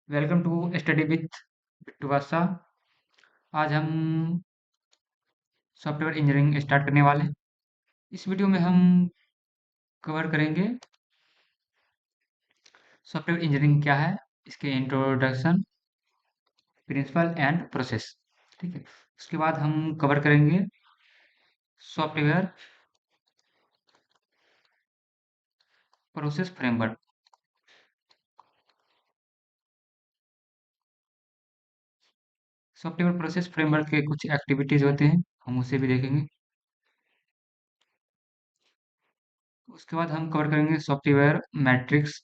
Welcome to study with Bittu Badshah. आज हम software engineering start करने वाले हैं। इस वीडियो में हम कवर करेंगे सॉफ्टवेयर इंजीनियरिंग क्या है, इसके इंट्रोडक्शन, प्रिंसिपल एंड प्रोसेस। ठीक है। उसके बाद हम कवर करेंगे software process framework. Software process framework के कुछ एक्टिविटीज होते हैं, हम उसे भी देखेंगे। उसके बाद हम कवर करेंगे सॉफ्टवेयर मैट्रिक्स।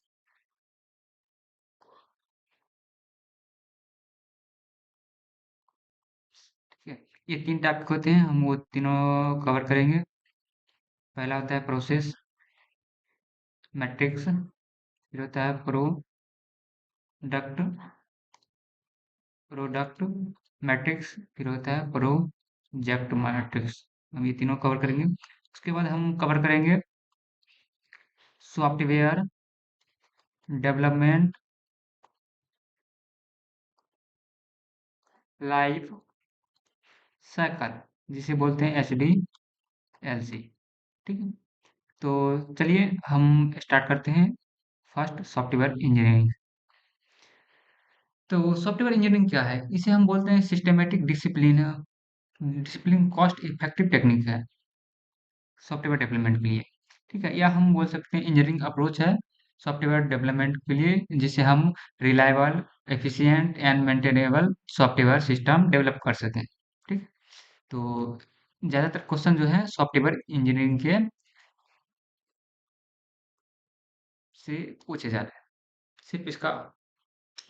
ठीक है। ये तीन टॉपिक होते हैं, हम वो तीनों कवर करेंगे। पहला होता है प्रोसेस मैट्रिक्स, फिर होता है प्रोडक्ट मैट्रिक्स, फिर होता है प्रोजेक्ट मैट्रिक्स। हम ये तीनों कवर करेंगे। उसके बाद हम कवर करेंगे सॉफ्टवेयर डेवलपमेंट लाइफ साइकिल, जिसे बोलते हैं HDLC। ठीक है। तो चलिए हम स्टार्ट करते हैं। First, software engineering. तो सॉफ्टवेयर इंजीनियरिंग क्या है? इसे हम बोलते हैं systematic discipline. Discipline cost effective technique है सॉफ्टवेयर डेवलपमेंट के लिए। ठीक है। या हम बोल सकते हैं इंजीनियरिंग अप्रोच है सॉफ्टवेयर डेवलपमेंट के लिए, जिसे हम reliable, efficient and maintainable software system develop कर सकें। ठीक। तो ज़्यादातर क्वेश्चन जो है सॉफ्टवेयर इंजीनियरिंग के से पूछे जाते हैं, सिर्फ इसका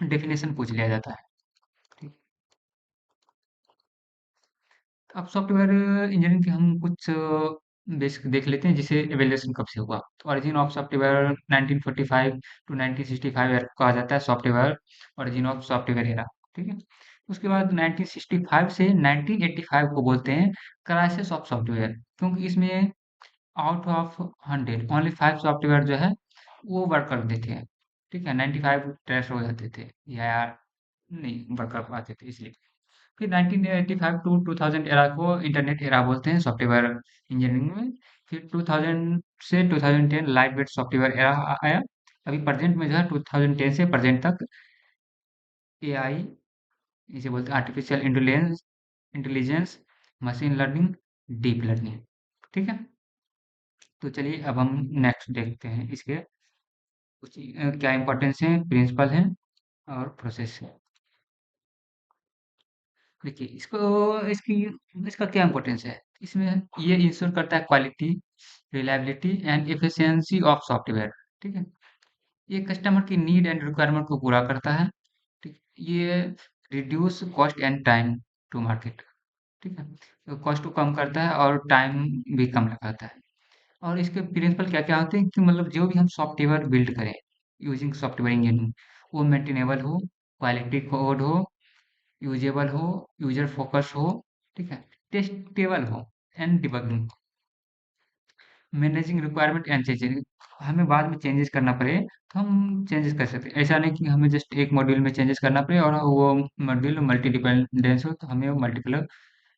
डेफिनेशन पूछ लिया जाता है। ठीक। अब सॉफ्टवेयर इंजीनियरिंग के हम कुछ बेसिक देख लेते हैं, जिसे एवेल्यूएशन कब से हुआ। तो ओरिजिन ऑफ सॉफ्टवेयर 1945 टू 1965 कहा जाता है software origin of software era. ठीक है। उसके बाद 1965 से 1985 को बोलते हैं क्राइसिस ऑफ सॉफ्टवेयर, क्योंकि इसमें आउट ऑफ 100 ओनली 5 सॉफ्टवेयर जो है वो वर्क करते थे। ठीक है। 95 ट्रेश हो जाते थे या नहीं वर्क कर पाते थे, इसलिए फिर 1985 टू 2000 एरा को इंटरनेट एरा बोलते हैं सॉफ्टवेयर इंजीनियरिंग में। फिर 2000 से 2010 लाइट वेट सॉफ्टवेयर एरा आया। अभी प्रेजेंट में जो है 2010 से प्रेजेंट तक एआई, इसे बोलते हैं artificial intelligence, intelligence, machine learning, deep learning. ठीक है। तो चलिए अब हम नेक्स्ट देखते हैं इसके कुछ क्या इंपॉर्टेंस है, प्रिंसिपल है और प्रोसेस है। देखिए इसको, इसकी इसका क्या इम्पोर्टेंस है? इसमें ये इंश्योर करता है quality, reliability and efficiency of software. ठीक है। ये कस्टमर की नीड एंड रिक्वायरमेंट को पूरा करता है। ठीक। ये reduce cost and time to market. ठीक है। तो कॉस्ट को कम करता है और टाइम भी कम लगाता है। और इसके प्रिंसिपल क्या क्या होते हैं कि मतलब जो भी हम सॉफ्टवेयर बिल्ड करें यूजिंग सॉफ्टवेयर इंजीनियरिंग, वो मेंटेनेबल हो, क्वालिटी कोड हो, यूजेबल हो, यूजर फोकस हो। ठीक है। टेस्टेबल हो and debugging, managing requirement and changing. हमें बाद में चेंजेस करना पड़े तो हम चेंजेस कर सकते हैं। ऐसा नहीं कि हमें जस्ट एक मॉड्यूल में चेंजेस करना पड़े और वो मॉड्यूल मल्टी डिपेंडेंस हो तो हमें वो मल्टीपल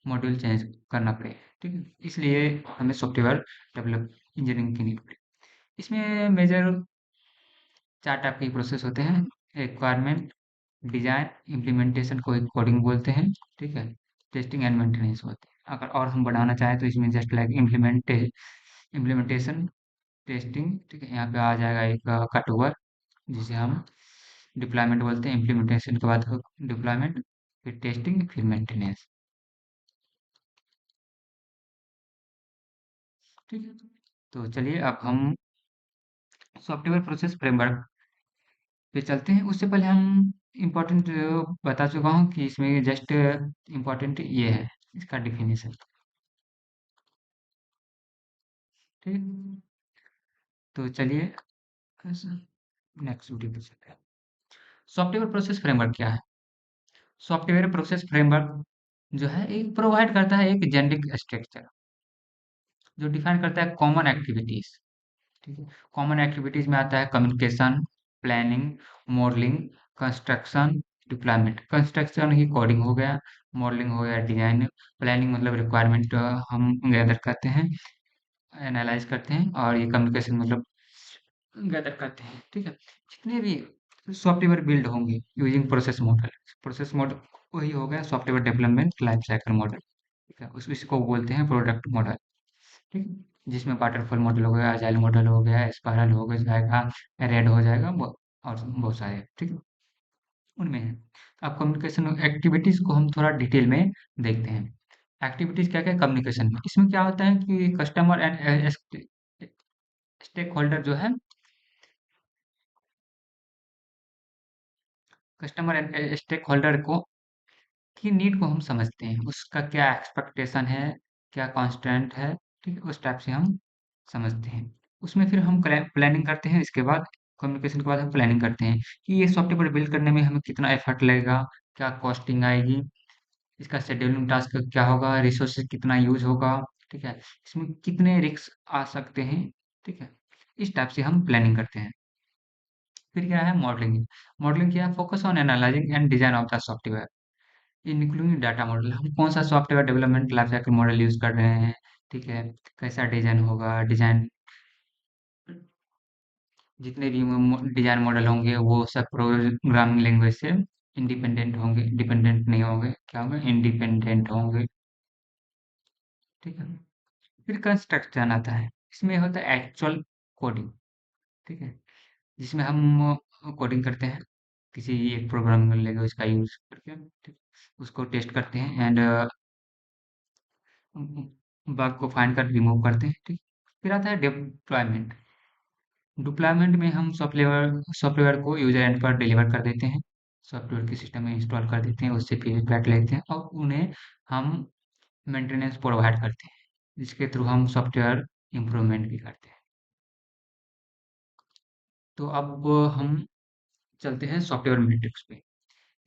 मॉड्यूल चेंज करना पड़े। ठीक है। इसलिए हमें सॉफ्टवेयर डेवलप इंजीनियरिंग की नीड पड़ी। इसमें मेजर 4 टाइप के प्रोसेस होते हैं। रिक्वायरमेंट, डिजाइन, इम्प्लीमेंटेशन को कोडिंग बोलते हैं। ठीक है। टेस्टिंग एंड मेंटेनेंस होते हैं। अगर और हम बढ़ाना चाहें तो इसमें जस्ट लाइक इम्प्लीमेंटेशन, टेस्टिंग। ठीक है। यहाँ पे आ जाएगा एक कट ओवर, जिसे हम डिप्लॉयमेंट बोलते हैं। इम्प्लीमेंटेशन के बाद डिप्लॉयमेंट, फिर टेस्टिंग, फिर मेंटेनेंस। ठीक है। तो चलिए अब हम सॉफ्टवेयर प्रोसेस फ्रेमवर्क पे चलते हैं। उससे पहले हम इम्पोर्टेंट बता चुका हूँ कि इसमें जस्ट इम्पोर्टेंट ये है इसका डिफिनीशन। ठीक है। तो चलिए नेक्स्ट वीडियो पे चलते हैं। सॉफ्टवेयर प्रोसेस फ्रेमवर्क क्या है? सॉफ्टवेयर प्रोसेस फ्रेमवर्क जो है एक प्रोवाइड करता है एक जेनेरिक स्ट्रक्चर, जो डिफाइन करता है कॉमन एक्टिविटीज। ठीक है। कॉमन एक्टिविटीज में आता है communication, planning, modelling, construction, deployment. Construction ही कोडिंग हो गया, मॉडलिंग हो गया डिजाइन, प्लानिंग मतलब रिक्वायरमेंट हम गैदर करते हैं, एनालाइज करते हैं, और ये कम्युनिकेशन मतलब गैदर करते हैं, ठीक है। जितने भी सॉफ्टवेयर बिल्ड होंगे यूजिंग प्रोसेस मॉडल वही हो गया software development life cycle model, ठीक है। उस इसको बोलते हैं प्रोडक्ट मॉडल, ठीक है। जिसमें वाटरफॉल मॉडल हो गया, अजाइल मॉडल हो गया, स्पाइरल हो गया जाएगा, रेड हो जाएगा, और बहुत सारे, ठीक है, उनमें है। अब कम्युनिकेशन एक्टिविटीज को हम थोड़ा डिटेल में देखते हैं। एक्टिविटीज क्या क्या कम्युनिकेशन में, इसमें क्या होता है कि कस्टमर एंड स्टेक होल्डर जो है, कस्टमर एंड स्टेक होल्डर को की नीड को हम समझते हैं, उसका क्या एक्सपेक्टेशन है, क्या कॉन्स्टेंट है, ठीक है, उस टाइप से हम समझते हैं। उसमें फिर हम प्लानिंग करते हैं, इसके बाद कम्युनिकेशन के बाद हम प्लानिंग करते हैं कि ये सॉफ्टवेयर बिल्ड करने में हमें कितना एफर्ट लगेगा, क्या कॉस्टिंग आएगी, इसका शेड्यूलिंग टास्क क्या होगा, रिसोर्सेज कितना यूज होगा, ठीक है, इसमें कितने रिस्क आ सकते हैं, ठीक है। इस टाइप से हम प्लानिंग करते हैं। फिर क्या है मॉडलिंग। मॉडलिंग क्या है, focus on analysing and design of the software including data model. हम कौन सा software development life cycle model use कर रहे हैं, ठीक है, कैसा डिजाइन होगा, डिजाइन जितने भी डिजाइन मॉडल होंगे वो सब प्रोग्रामिंग लैंग्वेज से इंडिपेंडेंट होंगे, डिपेंडेंट नहीं होंगे, क्या होंगे, इंडिपेंडेंट होंगे, ठीक है। फिर कंस्ट्रक्शन आता है, इसमें होता है एक्चुअल कोडिंग, ठीक है, जिसमें हम कोडिंग करते हैं किसी एक प्रोग्रामिंग लैंग्वेज का यूज करके, ठीक, उसको टेस्ट करते हैं एंड बग को फाइंड कर रिमूव करते हैं, ठीक। फिर आता है डिप्लॉयमेंट। डिप्लॉयमेंट में हम सॉफ्टवेयर को यूजर एंड पर डिलीवर कर देते हैं, सॉफ्टवेयर के सिस्टम में इंस्टॉल कर देते हैं, उससे फीडबैक लेते हैं और उन्हें हम मेंटेनेंस प्रोवाइड करते हैं, जिसके थ्रू हम सॉफ्टवेयर इम्प्रूवमेंट भी करते हैं। तो अब हम चलते हैं सॉफ्टवेयर मैट्रिक्स पे।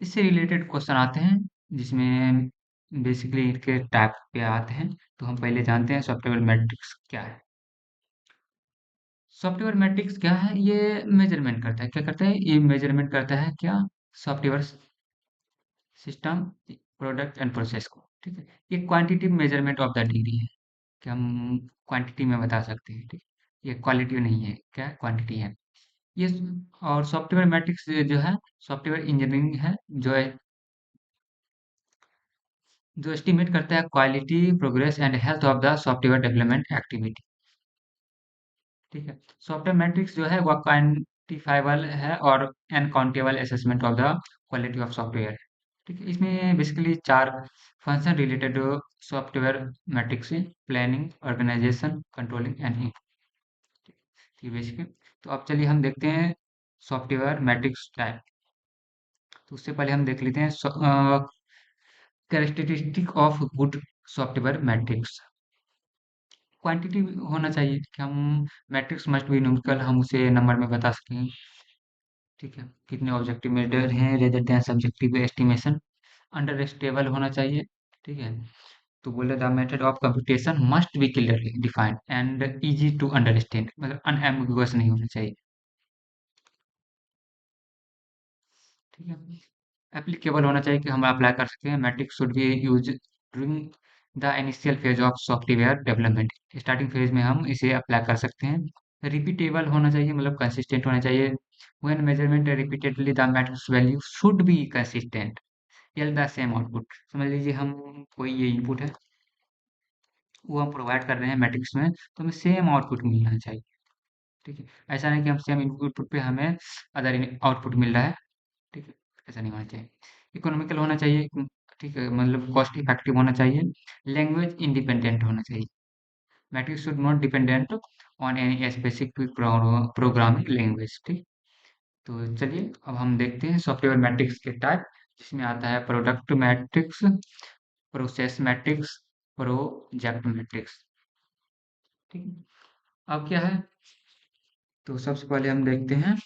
इससे रिलेटेड क्वेश्चन आते हैं, जिसमें बेसिकली इनके टाइप पे आते हैं। तो हम पहले जानते हैं सॉफ्टवेयर मैट्रिक्स क्या है। सॉफ्टवेयर मैट्रिक्स क्या है, ये मेजरमेंट करता है, क्या करता है, ये मेजरमेंट करता है क्या, software system, product and process को, ठीक है। ये quantity measurement of the degree है, कि हम क्वांटिटी में बता सकते हैं, ठीक। ये क्वालिटी नहीं है, क्या क्वांटिटी है ये। और सॉफ्टवेयर मैट्रिक्स जो है सॉफ्टवेयर इंजीनियरिंग है, जो एस्टिमेट करता है quality, progress and health of the software development activity, ठीक है। सॉफ्टवेयर मैट्रिक्स जो है वह क्वांटिफाइबल है और uncountable assessment of the quality of software है, ठीक है। इसमें बेसिकली चार फंक्शन रिलेटेड सॉफ्टवेयर मैट्रिक्स है, प्लानिंग, ऑर्गेनाइजेशन, कंट्रोलिंग एंड ठीक है बेसिकली। तो अब चलिए हम देखते हैं सॉफ्टवेयर मैट्रिक्स टाइप। तो उससे पहले हम देख लेते हैं characteristic of good software matrix. Quantity होना चाहिए कि हम मैट्रिक्स मस्ट बी न्यूमेरिकल, हम उसे नंबर में बता सकें, ठीक है। कितने ऑब्जेक्टिव मेजर हैं rather than subjective estimation. Understandable होना चाहिए, ठीक है। तो बोले the method of computation must be clearly defined and easy to understand, मतलब अनएम्बिगुअस नहीं होना चाहिए, ठीक है। एप्लीकेबल होना चाहिए कि हम अप्लाई कर सकते हैं। Matrix should be use during the initial phase of software development, starting phase में हम इसे अप्लाई कर सकते हैं। रिपीटेबल होना चाहिए, मतलब कंसिस्टेंट होना चाहिए। When measurement repeatedly the matrix value should be consistent, yield the same output. समझ लीजिए हम कोई ये इनपुट है, वो हम प्रोवाइड कर रहे हैं मैट्रिक्स में, तो हमें सेम आउटपुट मिलना चाहिए, ठीक है। ऐसा नहीं कि हम सेम इनपुट पे हमें अदर आउटपुट मिल रहा है, ठीक है, ऐसा नहीं होना चाहिए। इकोनॉमिकल होना चाहिए, ठीक है, मतलब कॉस्ट इफेक्टिव होना चाहिए। लैंग्वेज इंडिपेंडेंट होना चाहिए, matrix should not dependent on any specific programming language, ठीक। तो चलिए अब हम देखते हैं सॉफ्टवेयर मैट्रिक्स के टाइप, जिसमें आता है product matrix, process matrix, project matrix, ठीक है। अब क्या है, तो सबसे पहले हम देखते हैं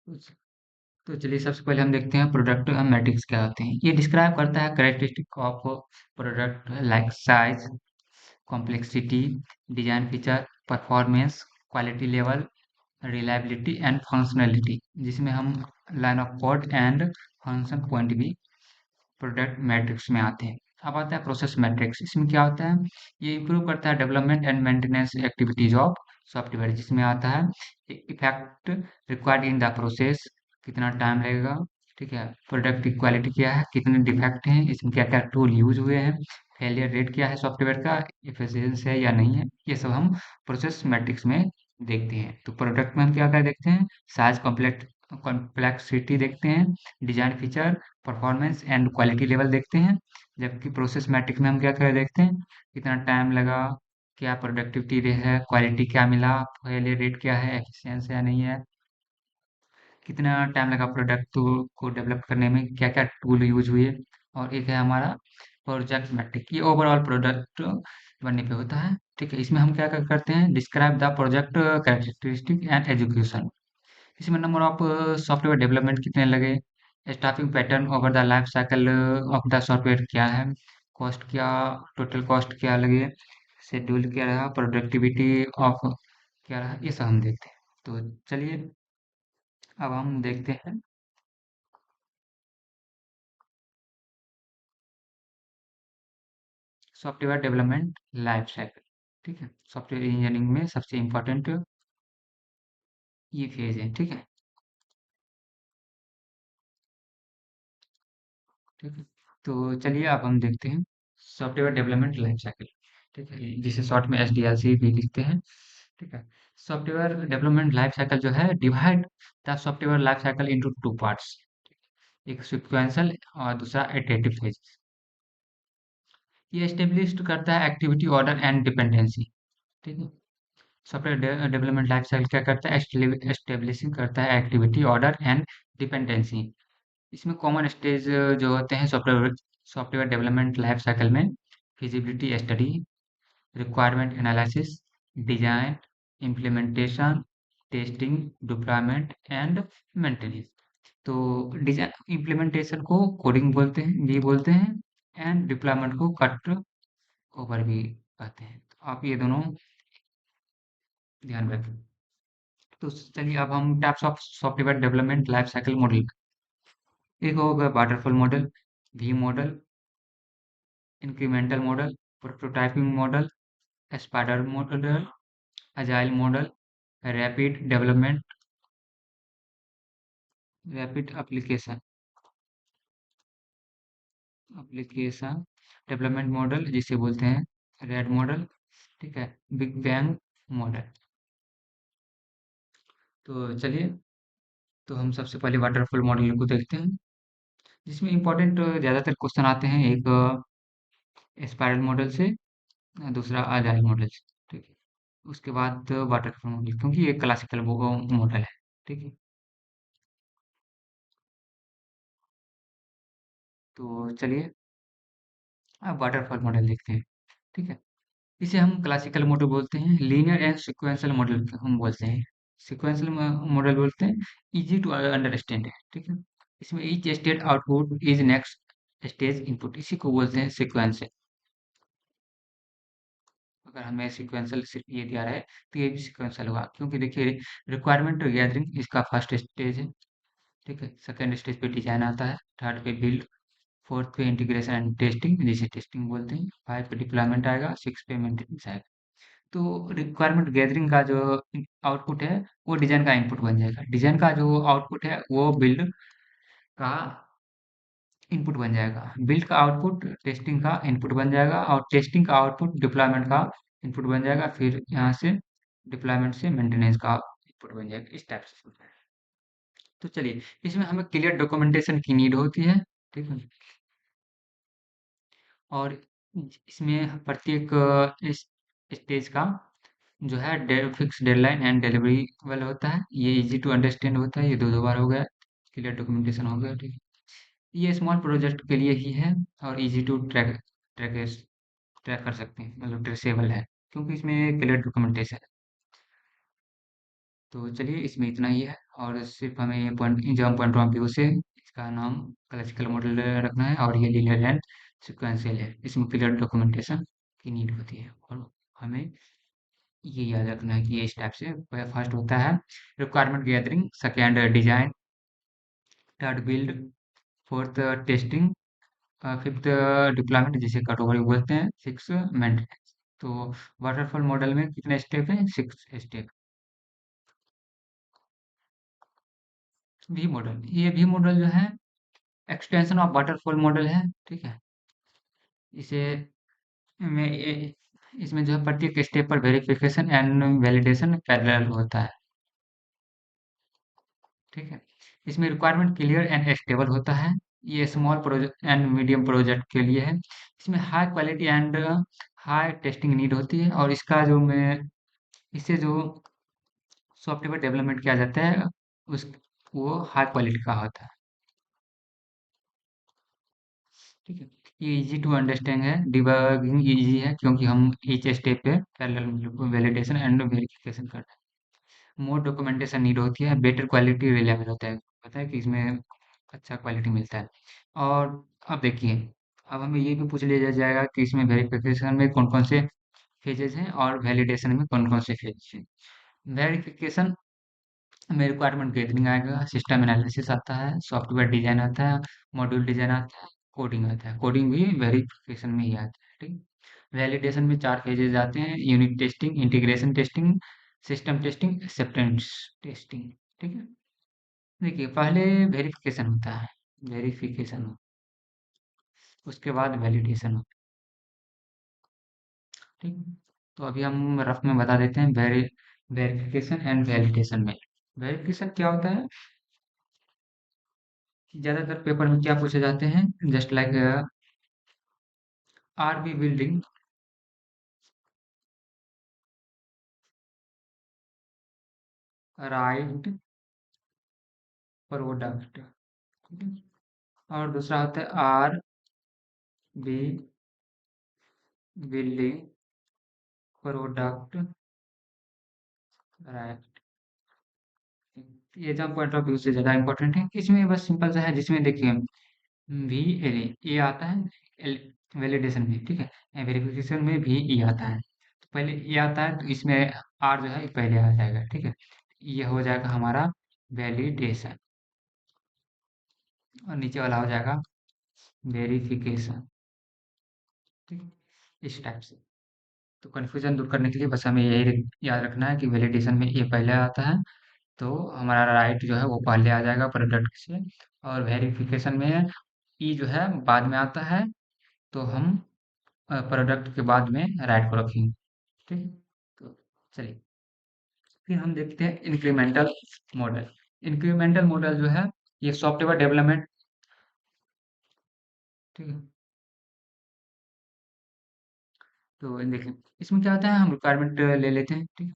तो तो चलिए सबसे पहले हम देखते हैं प्रोडक्ट मैट्रिक्स क्या होते हैं। ये डिस्क्राइब करता है characteristic of product like size, complexity, design feature, performance, quality level, reliability and functionality, जिसमें हम line of code and function point भी प्रोडक्ट मैट्रिक्स में आते हैं। अब आता है प्रोसेस मैट्रिक्स। इसमें क्या होता है, ये इंप्रूव करता है development and maintenance activities of software, जिसमें आता है effect required in the process, कितना टाइम लगेगा, ठीक है, प्रोडक्ट की क्वालिटी क्या है, कितने डिफेक्ट हैं, इसमें क्या क्या टूल यूज हुए हैं, फेलियर रेट क्या है सॉफ्टवेयर का, एफिशिएंसी है या नहीं है, ये सब हम प्रोसेस मैट्रिक्स में देखते हैं। तो प्रोडक्ट में हम क्या क्या देखते हैं, साइज, कॉम्प्लेक्सिटी देखते हैं, design feature, performance and quality level देखते हैं। जबकि प्रोसेस मैट्रिक्स में हम क्या क्या देखते हैं, कितना टाइम लगा, क्या प्रोडक्टिविटी है, क्वालिटी क्या मिला, फेलियर रेट क्या है, एफिशिएंसी है नहीं है, कितना टाइम लगा प्रोडक्ट को डेवलप करने में, क्या क्या टूल यूज हुए। और एक है हमारा प्रोजेक्ट मैट्रिक, ये ओवरऑल प्रोडक्ट बनने पे होता है। ठीक है, इसमें हम क्या क्या करते हैं, describe the project characteristic and education. इसमें नंबर ऑफ सॉफ्टवेयर डेवलपमेंट कितने लगे, staffing pattern over the life cycle of the software क्या है, कॉस्ट क्या, टोटल कॉस्ट क्या लगे, शेड्यूल क्या रहा, प्रोडक्टिविटी ऑफ क्या रहा, ये सब हम देखते हैं। तो चलिए अब हम देखते हैं सॉफ्टवेयर डेवलपमेंट लाइफ साइकिल। ठीक है, सॉफ्टवेयर इंजीनियरिंग में सबसे इम्पोर्टेंट ये फेज है। ठीक है, ठीक है, तो चलिए अब हम देखते हैं सॉफ्टवेयर डेवलपमेंट लाइफ साइकिल। ठीक है, जिसे शॉर्ट में एसडीएलसी भी लिखते हैं। ठीक है, सॉफ्टवेयर डेवलपमेंट लाइफ साइकिल जो है, divide the software life cycle into two parts, एक सीक्वेंशियल और दूसरा इटरेटिव फेज। ये एस्टेब्लिश करता है एक्टिविटी ऑर्डर एंड डिपेंडेंसी। ठीक है, सॉफ्टवेयर डेवलपमेंट लाइफ साइकिल क्या करता है, एस्टेब्लिशिंग करता है एक्टिविटी ऑर्डर एंड डिपेंडेंसी। इसमें कॉमन स्टेज जो होते हैं software software development life cycle में, feasibility study, requirement analysis, design, implementation, testing, deployment and maintenance. तो डिजाइन इम्प्लीमेंटेशन को कोडिंग बोलते हैं भी बोलते हैं, एंड डिप्लॉयमेंट को कट ओवर भी कहते हैं। तो आप ये दोनों ध्यान रखें। तो चलिए अब हम types of software development life cycle model, एक होगा waterfall model, V model, incremental model, prototyping model, spider model, agile model, rapid development, rapid application application development model, जिसे बोलते हैं रेड मॉडल। ठीक है, बिग बैंग मॉडल। तो चलिए, तो हम सबसे पहले वाटरफॉल मॉडल को देखते हैं, जिसमें इंपॉर्टेंट ज़्यादातर क्वेश्चन आते हैं, एक स्पाइरल मॉडल से, दूसरा अजाइल मॉडल से। ठीक है, उसके बाद वाटरफॉल मॉडल, क्योंकि ये क्लासिकल मॉडल है। ठीक है, तो चलिए अब वाटरफॉल मॉडल देखते हैं। ठीक है, इसे हम क्लासिकल मॉडल बोलते हैं, लीनियर एंड सिक्वेंशियल मॉडल हम बोलते हैं। सिक्वेंशियल मॉडल बोलते हैं, इजी टू अंडरस्टैंड है। ठीक है, इसमें each state output is next stage input, इसी को बोलते हैं सिक्वेंशियल। अगर हमें सिक्वेंशियल सिर्फ ये दिया रहा है तो ये भी सिक्वेंशियल होगा, क्योंकि देखिए रिक्वायरमेंट गैदरिंग इसका फर्स्ट स्टेज है। ठीक है, सेकंड स्टेज पे डिजाइन आता है, थर्ड पे बिल्ड, फोर्थ पे इंटीग्रेशन एंड टेस्टिंग, जिसे टेस्टिंग बोलते हैं, फाइव पे डिप्लॉयमेंट आएगा, सिक्स पे मेंटेनेंस आएगा। तो रिक्वायरमेंट गैदरिंग का जो आउटपुट है वो डिजाइन का इनपुट बन जाएगा, डिजाइन का जो आउटपुट है वो बिल्ड का इनपुट बन जाएगा, बिल्ड का आउटपुट टेस्टिंग का इनपुट बन जाएगा, और टेस्टिंग का आउटपुट डिप्लॉयमेंट का इनपुट बन जाएगा, फिर यहाँ से डिप्लॉयमेंट से मेंटेनेंस का इनपुट बन जाएगा, इस टाइप से होता है। तो चलिए, इसमें हमें क्लियर डॉक्यूमेंटेशन की नीड होती है। ठीक है, और इसमें प्रत्येक इस स्टेज का जो है फिक्स डेडलाइन एंड डिलीवरेबल होता है, ये इजी टू अंडरस्टैंड होता है, ये दो दो बार हो गया, क्लियर डॉक्यूमेंटेशन हो गया। ठीक है, ये स्मॉल प्रोजेक्ट के लिए ही है, और इजी टू ट्रैक ट्रैक कर सकते हैं, मतलब ट्रेसेबल है, क्योंकि इसमें क्लियर डॉक्यूमेंटेशन है। तो चलिए इसमें इतना ही है, और सिर्फ हमें ये पॉइंट जो हम पॉइंट ऑफ व्यू से इसका नाम क्लासिकल मॉडल रखना है, और ये लीनियर एंड सिक्वेंशियल है। इसमें क्लियर डॉक्यूमेंटेशन की नीड होती है, और हमें ये याद रखना है कि ये इस टाइप से फर्स्ट होता है requirement gathering, second design, third build, fourth testing, fifth deployment जिसे कट ओवर बोलते हैं, सिक्स मेंटेनेंस। तो वाटरफॉल मॉडल में कितने स्टेप हैं? Six step. वी मॉडल, ये वी मॉडल जो है एक्सटेंशन ऑफ वाटरफॉल मॉडल है, ठीक है। इसे में इसमें जो है प्रत्येक स्टेप पर वेरिफिकेशन एंड वैलिडेशन पैरेलल होता है, ठीक है। इसमें रिक्वायरमेंट क्लियर एंड स्टेबल होता है। ये small project and medium project के लिए है। इसमें high quality and high testing need होती है, और इसका जो मैं इससे जो सॉफ्टवेयर डेवलपमेंट किया जाता है उस वो हाई क्वालिटी का होता है, ठीक है। ये इजी टू अंडरस्टैंड है, डिबगिंग इजी है क्योंकि हम ईच स्टेप पे पैरेलल वैलिडेशन एंड वेरिफिकेशन करते हैं। मोर डॉक्यूमेंटेशन नीड होती है, बेटर क्वालिटी रिलायबल होता है, पता है कि इसमें अच्छा क्वालिटी मिलता है। और अब देखिए, अब हमें ये भी पूछ लिया जाएगा कि इसमें वेरिफिकेशन में कौन कौन से फेजेस हैं और वैलिडेशन में कौन कौन से फेजेस हैं। वेरिफिकेशन में रिक्वायरमेंट गैदरिंग आएगा, सिस्टम एनालिसिस आता है, सॉफ्टवेयर डिजाइन आता है, मॉड्यूल डिजाइन आता है, कोडिंग आता है। कोडिंग भी वेरिफिकेशन में ही आता है, ठीक। वैलिडेशन में चार फेजेस आते हैं, unit testing, integration testing, system testing, acceptance testing, ठीक है। देखिए पहले वेरिफिकेशन होता है, वेरिफिकेशन उसके बाद वैलिडेशन होता है, ठीक। तो अभी हम रफ में बता देते हैं वेरिफिकेशन एंड वैलिडेशन में। वेरिफिकेशन क्या होता है कि ज्यादातर पेपर में क्या पूछे जाते हैं, just like are we building right product, ठीक है। और दूसरा होता है are we building product right. ये एग्जाम पॉइंट ऑफ व्यू से ज्यादा इंपॉर्टेंट है। इसमें बस सिंपल सा है, जिसमें देखिए वी एल ए आता है वैलिडेशन में, ठीक है। वेरिफिकेशन में भी ई आता है। तो पहले ए आता है तो इसमें आर जो है पहले आ जाएगा, ठीक है। ये हो जाएगा हमारा वैलिडेशन, और नीचे वाला हो जाएगा वेरिफिकेशन, ठीक है, इस टाइप से। तो कन्फ्यूजन दूर करने के लिए बस हमें यही याद रखना है कि वैलिडेशन में ए पहले आता है, तो हमारा राइट जो है वो पहले आ जाएगा प्रोडक्ट से, और वेरिफिकेशन में ई जो है बाद में आता है, तो हम प्रोडक्ट के बाद में राइट को रखेंगे, ठीक। तो चलिए फिर हम देखते हैं इंक्रीमेंटल मॉडल। इंक्रीमेंटल मॉडल जो है ये सॉफ्टवेयर डेवलपमेंट, ठीक है। तो देखिए इसमें क्या होता है, हम रिक्वायरमेंट ले लेते हैं, ठीक है।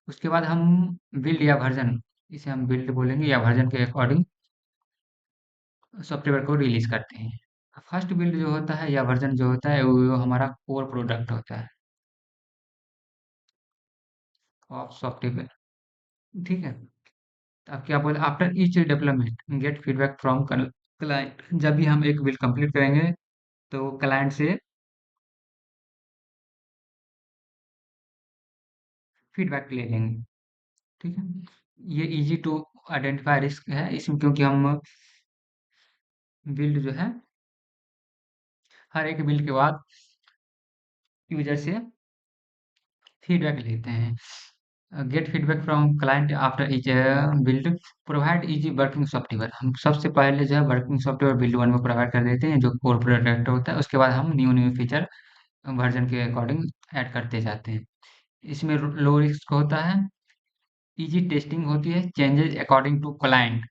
उसके बाद हम बिल्ड या वर्जन, इसे हम बिल्ड बोलेंगे, या वर्जन के अकॉर्डिंग सॉफ्टवेयर को रिलीज करते हैं। फर्स्ट बिल्ड जो होता है या वर्जन जो होता है वो हमारा कोर प्रोडक्ट होता है ऑफ सॉफ्टवेयर, ठीक है। तो अब क्या बोले, after each development gate feedback from client. जब भी हम एक बिल्ड कंप्लीट करेंगे तो क्लाइंट से फीडबैक ले लेंगे, ठीक है। ये इजी टू आइडेंटिफाई रिस्क है इसमें, क्योंकि हम बिल्ड जो है हर एक बिल्ड के बाद यूजर से फीडबैक लेते हैं। Gate feedback from client after each build, provide easy working software. हम सबसे पहले जो है वर्किंग सॉफ्टवेयर बिल्ड वन में प्रोवाइड कर देते हैं जो कोर प्रोडक्ट होता है, उसके बाद हम न्यू न्यू फीचर वर्जन के अकॉर्डिंग ऐड करते जाते हैं। इसमें लो रिस्क होता है, इजी टेस्टिंग होती है, changes according to client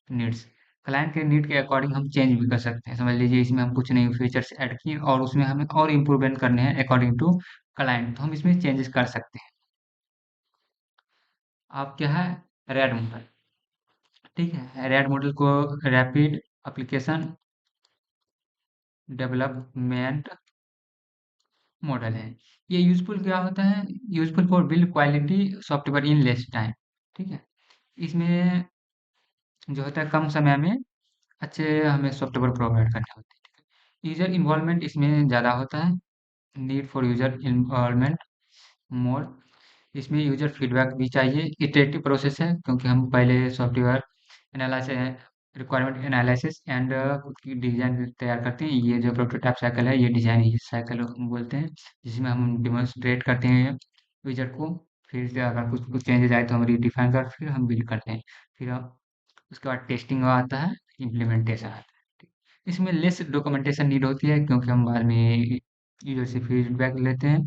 needs. Client के नीड के अकॉर्डिंग हम चेंज भी कर सकते हैं। समझ लीजिए इसमें हम कुछ नए फीचर्स ऐड किए और उसमें हमें और इम्प्रूवमेंट करने हैं अकॉर्डिंग टू क्लाइंट, तो हम इसमें चेंजेस कर सकते हैं। अब क्या है, रैड मॉडल, ठीक है। रैड मॉडल को रैपिड एप्लीकेशन डेवलपमेंट मॉडल है। ये यूजफुल क्या होता है, useful for build quality software in less time, ठीक है। इसमें जो होता है कम समय में अच्छे हमें सॉफ्टवेयर प्रोवाइड करने होते हैं। यूजर इन्वॉल्वमेंट इसमें ज़्यादा होता है। नीड फॉर यूजर इन्वॉल्वमेंट मोर। इसमें यूजर फीडबैक भी चाहिए। इटरेटिव प्रोसेस है क्योंकि हम पहले software analysis, requirement analysis and खुद की डिज़ाइन तैयार करते हैं। ये जो प्रोटोटाइप साइकिल है ये डिज़ाइन साइकिल हम बोलते हैं, जिसमें हम डिमॉन्स्ट्रेट करते हैं यूजर को। फिर से अगर कुछ कुछ चेंजेस आए तो हम रिडिफाइन कर फिर हम बिल्ड करते हैं। फिर उसके बाद टेस्टिंग आता है, इम्प्लीमेंटेशन आता है। ठीक। इसमें लेस डॉक्यूमेंटेशन नीड होती है क्योंकि हम बाद में यूजर से फीडबैक लेते हैं।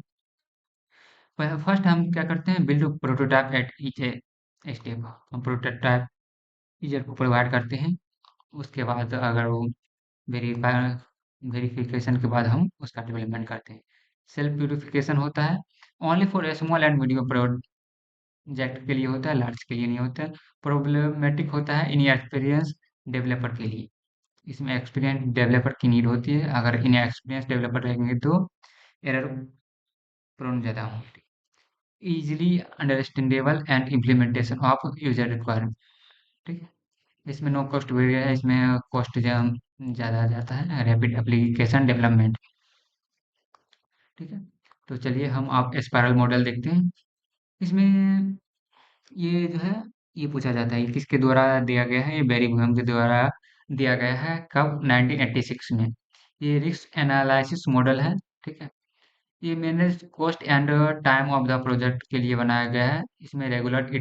फर्स्ट हम क्या करते हैं, build prototype at each step. हम प्रोटोटाइप यूजर को प्रोवाइड करते हैं। उसके बाद अगर वो वेरीफाई वेरिफिकेशन के बाद हम उसका डेवलपमेंट करते हैं। सेल्फ प्यूरिफिकेशन होता है only for small and medium project के लिए होता है, लार्ज के लिए नहीं होता है। प्रॉब्लमेटिक होता है इन एक्सपीरियंस डेवलपर के लिए। इसमें एक्सपीरियंस डेवलपर की नीड होती है। अगर इन एक्सपीरियंस डेवलपर रहेंगे तो एरर प्रोन ज़्यादा होंगे। Easily understandable and implementation of user requirement. ठीक है। इसमें नो कॉस्ट वेरिएंट है। इसमें कॉस्ट ज़्यादा आ जाता है। Rapid application development. ठीक है। तो चलिए हम आप स्पाइरल मॉडल देखते हैं। इसमें ये जो है ये पूछा जाता है ये किसके द्वारा दिया गया है। ये बेरी बोहम के द्वारा दिया गया है। कब? 1986 में। ये रिस्क एनालिसिस मॉडल है। ठीक है। ये manage cost and time of the project के लिए बनाया गया है। इसमें रेगुलर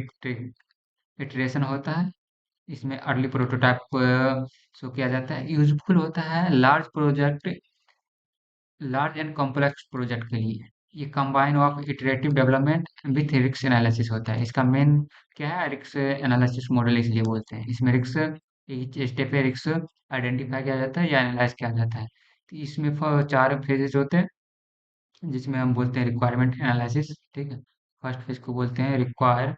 इटरेशन होता है। इसमें अर्ली प्रोटोटाइप शो किया जाता है। यूजफुल होता है लार्ज एंड कॉम्प्लेक्स प्रोजेक्ट के लिए। ये combine of iterative development with risk analysis होता है। इसका मेन क्या है, रिस्क एनालिसिस मॉडल इसलिए बोलते हैं। इसमें रिस्क ईच स्टेप पे रिस्क आइडेंटिफाई किया जाता है या एनालाइज किया जाता है। तो इसमें चार फेजेस होते हैं जिसमें हम बोलते हैं रिक्वायरमेंट एनालिसिस। ठीक है। फर्स्ट फेज को बोलते हैं रिक्वायरमेंट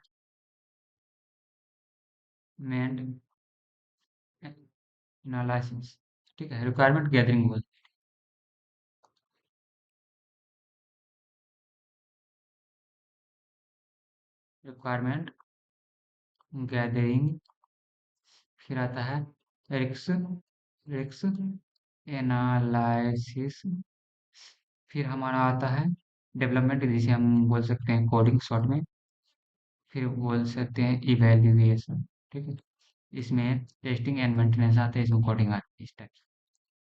एनालिसिस। ठीक है। रिक्वायरमेंट गैदरिंग बोलते हैं। Requirement gathering. फिर आता है रिस्क रिस्क एनालिसिस। फिर हमारा आता है डेवलपमेंट, जिसे हम बोल सकते हैं कोडिंग शॉर्ट में। फिर बोल सकते हैं इवैल्यूएशन। ठीक है। इसमें टेस्टिंग एंड मेंटेनेंस आते हैं, इसमें कोडिंग आती है इस टाइप से।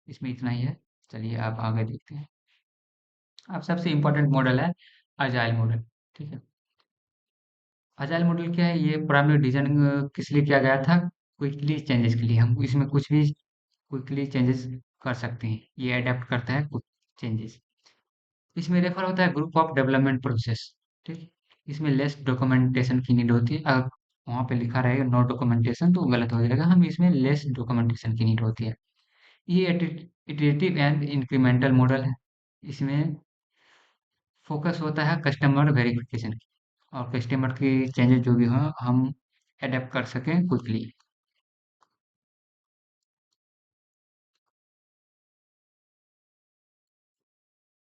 इसमें इतना ही है। चलिए आप आगे देखते हैं। अब सबसे इम्पोर्टेंट मॉडल है अजाइल मॉडल। ठीक है। अजाइल मॉडल क्या है, ये प्राइमरी डिजाइन किस लिए किया गया था? क्विकली चेंजेस के लिए। हम इसमें कुछ भी क्विकली चेंजेस कर सकते हैं। ये अडेप्ट करता है कुछ चेंजेस। इसमें रेफर होता है ग्रुप ऑफ डेवलपमेंट प्रोसेस। ठीक। इसमें लेस डॉक्यूमेंटेशन की नीड होती है। अगर वहाँ पे लिखा रहेगा नो डॉक्यूमेंटेशन तो गलत हो जाएगा। हम इसमें लेस डॉक्यूमेंटेशन की नीड होती है। ये इटरेटिव एंड इंक्रीमेंटल मॉडल है। इसमें फोकस होता है कस्टमर वेरिफिकेशन और कस्टमर की चेंजेस जो भी हो हम अडेप्ट कर सकें क्विकली।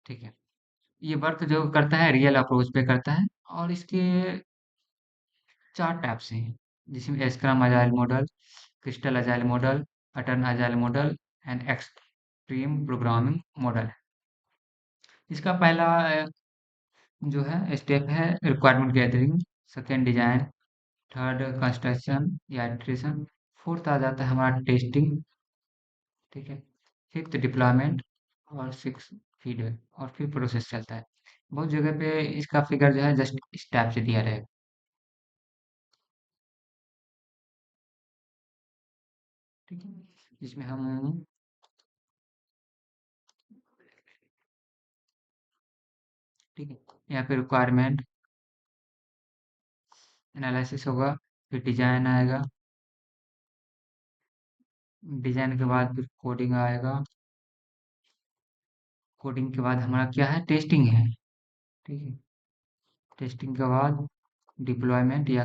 ठीक है। ये वर्क जो करता है रियल अप्रोच पे करता है और इसके चार टाइप्स हैं जिसमें scrum agile model, crystal agile model, pattern agile model and extreme programming model. इसका पहला जो है स्टेप है requirement gathering, second design, third construction या इटरेशन, फोर्थ आ जाता है हमारा टेस्टिंग। ठीक है। फिफ्थ डिप्लॉयमेंट और सिक्स फीडबैक और फिर प्रोसेस चलता है। बहुत जगह पे इसका फिगर जो है जस्ट इस टाइप से दिया रहेगा। ठीक है। जिसमें हम ठीक है यहाँ पे रिक्वायरमेंट एनालिसिस होगा, फिर डिजाइन आएगा, डिजाइन के बाद फिर कोडिंग आएगा, कोडिंग के बाद हमारा क्या है, टेस्टिंग है। ठीक है। टेस्टिंग के बाद डिप्लॉयमेंट या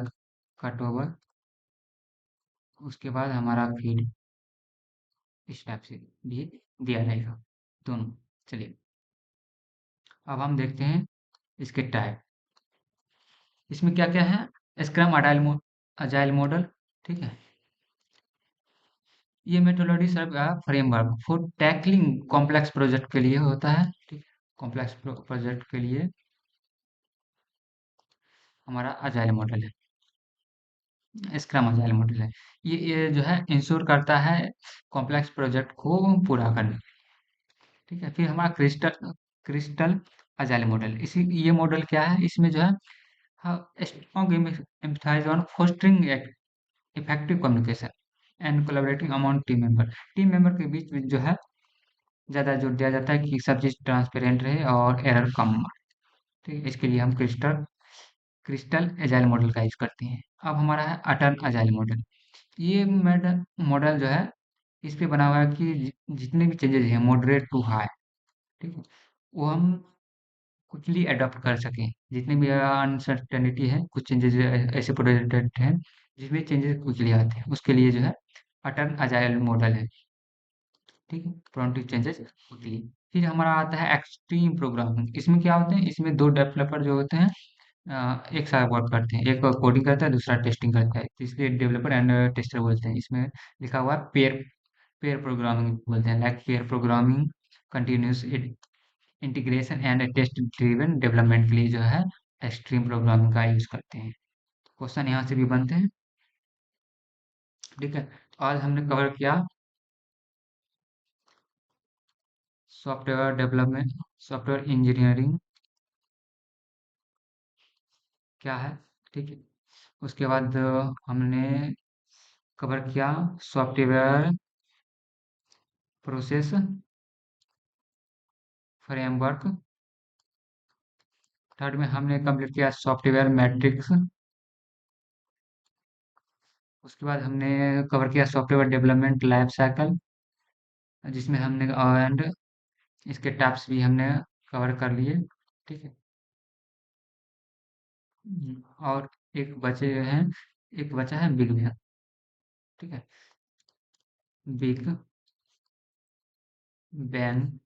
कट ओवर, उसके बाद हमारा फीड इस टाइप से भी दिया रहेगा दोनों। चलिए अब हम देखते हैं इसके टाइप। इसमें क्या क्या है, स्क्रम अजाइल मॉडल, ठीक है। ये methodology serve framework for tackling complex project के लिए होता है, ठीक है। कॉम्प्लेक्स प्रोजेक्ट के लिए हमारा अजाइल मॉडल है, स्क्रम अजाइल मॉडल है। ये जो है इंश्योर करता है कॉम्प्लेक्स प्रोजेक्ट को पूरा करने, ठीक है। फिर हमारा क्रिस्टल क्रिस्टल अजाइल मॉडल, इसी ये मॉडल क्या है, इसमें जो है हाँ, strong emphasize on fostering effective communication and collaborating among team member के बीच में जो है ज़्यादा जोर दिया जाता है कि सब चीज़ ट्रांसपेरेंट रहे और एरर कम हो। ठीक है, इसके लिए हम क्रिस्टल एजाइल मॉडल का यूज करते हैं। अब हमारा है अटर्न एजाइल मॉडल। ये मॉडल मॉडल जो है इस पे बना हुआ है कि जितने भी चेंजेस हैं मॉडरेट टू हाई, ठीक है, वो हम क्विकली अडॉप्ट कर सकें। जितने भी अनसर्टेनिटी है, कुछ चेंजेस ऐसे प्रोजेक्ट हैं जिसमें चेंजेस क्विकली आते हैं, उसके लिए जो है अटर्न एजाइल मॉडल है, ठीक है। Prompt changes quickly. फिर हमारा आता है एक्सट्रीम प्रोग्रामिंग। इसमें क्या होते हैं, इसमें दो डेवलपर जो होते हैं एक साथ वर्क करते हैं, एक कोडिंग करता है दूसरा टेस्टिंग करता है, तो इसलिए डेवलपर एंड टेस्टर बोलते हैं। इसमें लिखा हुआ है पेयर पेयर प्रोग्रामिंग बोलते हैं, like pair programming continuous integration and test driven development के लिए जो है एक्सट्रीम प्रोग्रामिंग का यूज करते हैं। क्वेश्चन यहाँ से भी बनते हैं, ठीक है। आज हमने कवर किया सॉफ्टवेयर डेवलपमेंट, सॉफ्टवेयर इंजीनियरिंग क्या है, ठीक है। उसके बाद हमने कवर किया सॉफ्टवेयर प्रोसेस फ्रेमवर्क। थर्ड में हमने कंप्लीट किया सॉफ्टवेयर मैट्रिक्स। उसके बाद हमने कवर किया सॉफ्टवेयर डेवलपमेंट लाइफ साइकिल, जिसमें हमने एंड इसके टाइप्स भी हमने कवर कर लिए, ठीक है। और एक बचे हैं, एक बचा है बिग बैग, ठीक है। बिग बैंग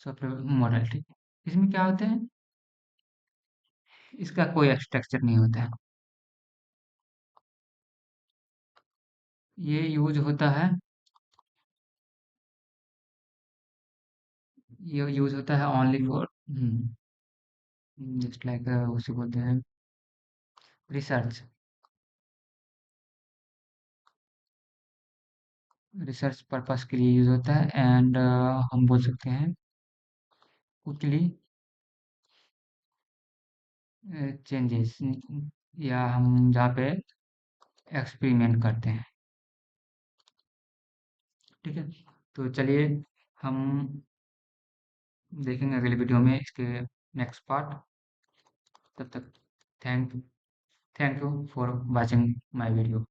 सॉफ्टवेयर मॉडल, ठीक है। इसमें क्या होता है, इसका कोई स्ट्रक्चर नहीं होता है। ये यूज होता है, ये यूज होता है ओनली फॉर जस्ट लाइक उसे बोलते हैं रिसर्च, रिसर्च पर्पस के लिए यूज होता है। एंड हम बोल सकते हैं क्विकली चेंजेस, या हम जहाँ पे एक्सपेरिमेंट करते हैं, ठीक है। तो चलिए हम देखेंगे अगले वीडियो में इसके नेक्स्ट पार्ट। तब तक thank thank you for watching my video.